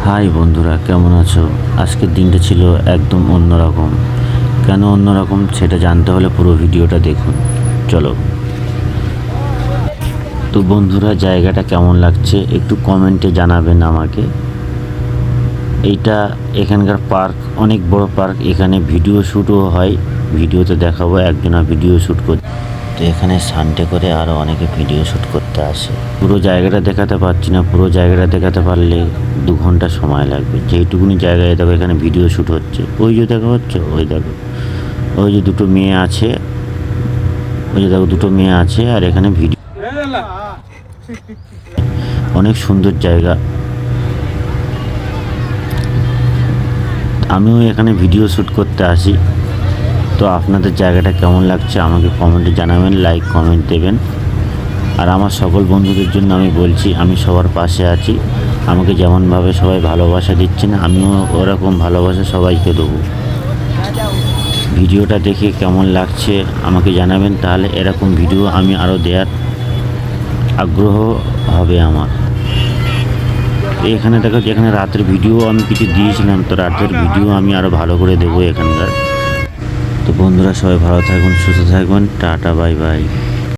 High বন্ধুরা, কেমন আছো? আজকের দিনটা ছিল একদম অন্যরকম। কেন অন্যরকম সেটা জানতে হলে পুরো ভিডিওটা দেখুন। চলো। তো বন্ধুরা, জায়গাটা কেমন লাগছে একটু কমেন্টে জানাবেন আমাকে। এইটা এখানকার পার্ক, অনেক বড় পার্ক। এখানে ভিডিও শ্যুটও হয়, ভিডিওতে দেখাবো। একজনা ভিডিও শ্যুট করতে, তো এখানে সানডে করে আরও অনেকে ভিডিও শ্যুট করতে আসে। পুরো জায়গাটা দেখাতে পারছি না, পুরো জায়গাটা দেখাতে পারলে 2 ঘন্টা সময় লাগবে। যেইটুকুনি জায়গায় দেখো এখানে ভিডিও শ্যুট হচ্ছে। ওই যে দেখা হচ্ছে, ওই দেখো, ওই যে দুটো মেয়ে আছে, ওই যে দেখো দুটো মেয়ে আছে, আর এখানে ভিডিও। অনেক সুন্দর জায়গা। আমিও এখানে ভিডিও শ্যুট করতে আসি। তো আপনাদের জায়গাটা কেমন লাগছে আমাকে কমেন্টে জানাবেন, লাইক কমেন্ট দেবেন। আর আমার সকল বন্ধুদের জন্য আমি বলছি, আমি সবার পাশে আছি। আমাকে যেমনভাবে সবাই ভালোবাসা দিচ্ছেন, আমিও ওরকম ভালোবাসা সবাইকে দেবো। ভিডিওটা দেখে কেমন লাগছে আমাকে জানাবেন, তাহলে এরকম ভিডিও আমি আরও দেওয়ার আগ্রহ হবে আমার। এখানে দেখো, যেখানে রাতের ভিডিও আমি কিছু দিয়েছিলাম, তো রাতের ভিডিও আমি আরও ভালো করে দেবো এখানকার। তো বন্ধুরা, সবাই ভালো থাকবেন, সুস্থ থাকবেন। Tata, bye bye.